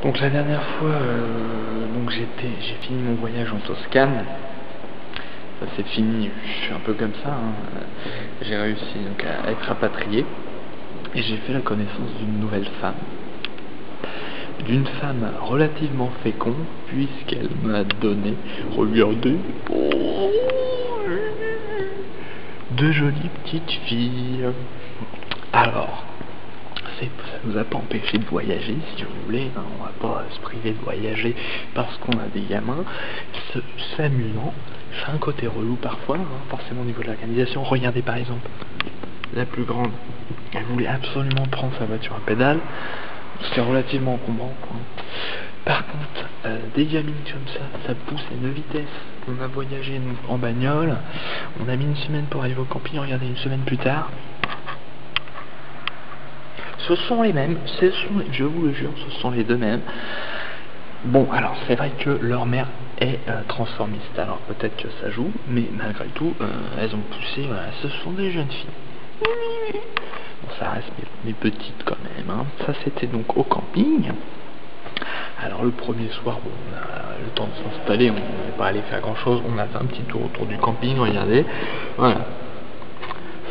Donc la dernière fois, j'ai fini mon voyage en Toscane. Ça c'est fini, je suis un peu comme ça. J'ai réussi donc à être rapatrié et j'ai fait la connaissance d'une nouvelle femme. D'une femme relativement féconde puisqu'elle m'a donné, regardez, deux jolies petites filles. Alors, ça nous a pas empêché de voyager, si vous voulez, hein, on va pas se priver de voyager parce qu'on a des gamins. C'est amusant, c'est un côté relou parfois, hein, forcément au niveau de l'organisation. Regardez par exemple, la plus grande, elle voulait absolument prendre sa voiture à pédale, c'était relativement encombrant. Par contre, des gamines comme ça pousse à une vitesse. On a voyagé nous, en bagnole, on a mis une semaine pour arriver au camping, regardez, une semaine plus tard. Ce sont les mêmes, je vous le jure, ce sont les deux mêmes. Bon, alors c'est vrai que leur mère est transformiste, alors peut-être que ça joue, mais malgré tout, elles ont poussé, voilà, ce sont des jeunes filles. Bon, ça reste mes petites quand même, hein. Ça c'était donc au camping. Alors le premier soir, bon, on a le temps de s'installer, on n'est pas allé faire grand chose, on a fait un petit tour autour du camping, regardez, voilà.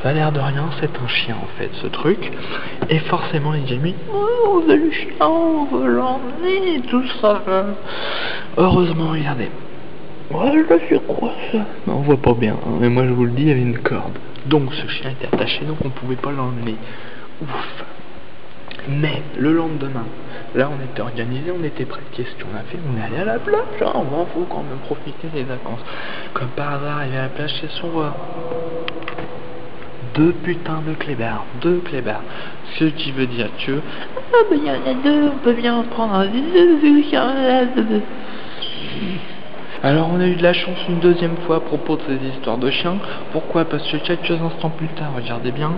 Ça a l'air de rien, c'est un chien en fait ce truc. Et forcément les gamins, oh, on veut le chien, on veut l'emmener, tout ça. Heureusement, regardez. Ouais, là c'est quoi ça? On voit pas bien, hein, mais moi je vous le dis, il y avait une corde. Donc ce chien était attaché, donc on pouvait pas l'emmener. Ouf. Mais le lendemain, là on était organisé, on était prêts. Qu'est-ce qu'on a fait? On est allé à la plage, hein, on faut quand même profiter des vacances. Comme par hasard, arrivé à la plage, c'est son roi. Deux putains de clébards, ce qui veut dire que il y en a deux, on peut bien en prendre un. Alors on a eu de la chance une deuxième fois à propos de ces histoires de chiens. Pourquoi? Parce que quelques instants plus tard, regardez bien,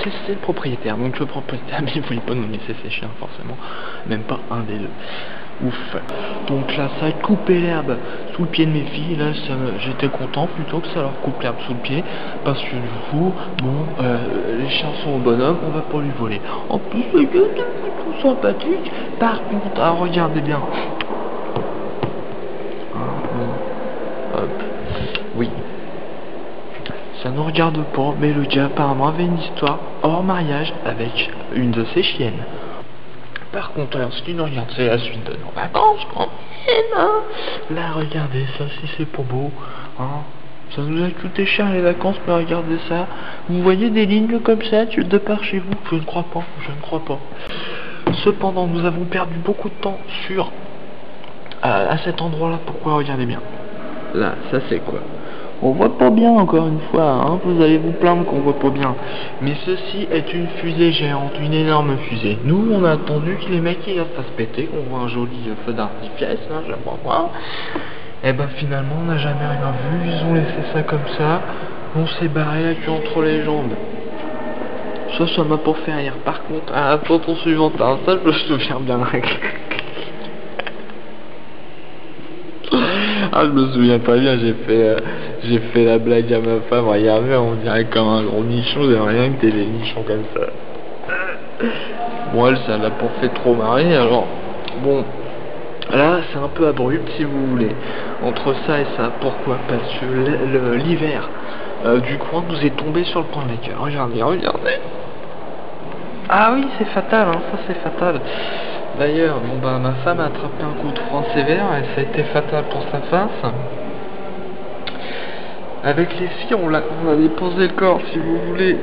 c'est le propriétaire, donc le propriétaire, mais il voulait pas nous laisser ses chiens forcément, même pas un des deux. Ouf. Donc là, ça a coupé l'herbe sous le pied de mes filles. Là, j'étais content plutôt que ça leur coupe l'herbe sous le pied, parce que du coup, bon, les chiens sont au bonhomme, on va pas lui voler. En plus, c'est tout sympathique. Par contre, ah, regardez bien. Hop. Oui. Ça ne regarde pas, mais le gars apparemment avait une histoire hors mariage avec une de ses chiennes. Par contre, alors, ce qui nous regarde, c'est la suite de nos vacances, quand même, hein. Là, regardez ça, si c'est pas beau, hein. Ça nous a coûté cher les vacances, mais regardez ça. Vous voyez des lignes comme ça, de par chez vous? Je ne crois pas, Cependant, nous avons perdu beaucoup de temps à cet endroit-là. Pourquoi? Regardez bien. Là, ça c'est quoi? On voit pas bien, encore une fois, hein. Vous allez vous plaindre qu'on voit pas bien. Mais ceci est une fusée géante, une énorme fusée. Nous, on a attendu que les mecs ils fassent péter, qu'on voit un joli feu d'artifice, hein, j'aimerais voir. Et ben finalement, on n'a jamais rien vu, ils ont laissé ça comme ça. On s'est barré la queue entre les jambes. Ça m'a pas fait rire. Par contre, à la photo suivante, hein, ça je me souviens bien. Ah, je me souviens pas bien, j'ai fait la blague à ma femme, regardez, on dirait comme un gros nichon, j'aimerais rien que t'aies des nichons comme ça. Bon, elle, ça l'a pas fait trop marrer, alors, bon, là, c'est un peu abrupt, si vous voulez, entre ça et ça. Pourquoi? Parce que l'hiver du coin nous est tombé sur le coin de la gueule. Regardez. Ah oui, c'est fatal, hein, ça c'est fatal. D'ailleurs, bon bah ma femme a attrapé un coup de froid sévère et ça a été fatal pour sa face. Avec les filles, on a déposé le corps, si vous voulez,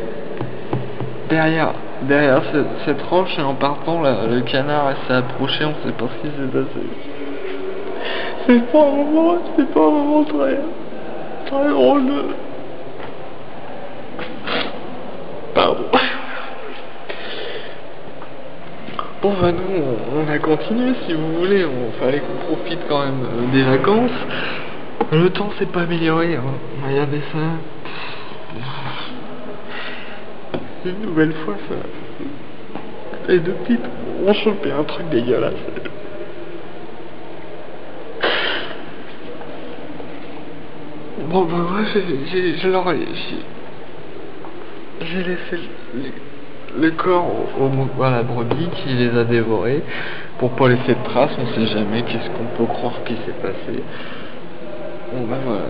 derrière cette roche, et en partant, le canard s'est approché, on sait pas ce qui s'est passé. C'est pas un moment très drôle. Pardon. Bon bah nous, on a continué, si vous voulez, fallait qu'on profite quand même des vacances. Le temps s'est pas amélioré, hein. Regardez ça. Une nouvelle fois, ça. Les deux petites ont chopé un truc dégueulasse. Bon bah ouais, j'ai laissé les corps à la brebis qui les a dévorés pour pas laisser de traces. On sait jamais qu'est-ce qu'on peut croire qui s'est passé. Bon ben voilà,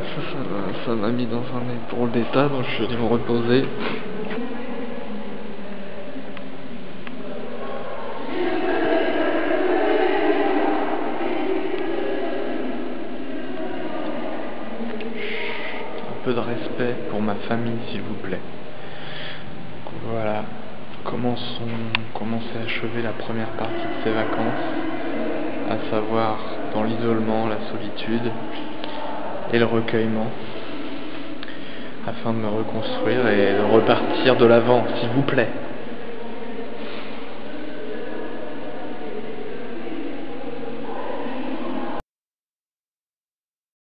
ça m'a mis dans un drôle d'état, donc je suis allé me reposer. Un peu de respect pour ma famille, s'il vous plaît. Donc voilà, comment s'est achevée la première partie de ces vacances, à savoir dans l'isolement, la solitude et le recueillement, afin de me reconstruire et de repartir de l'avant, s'il vous plaît.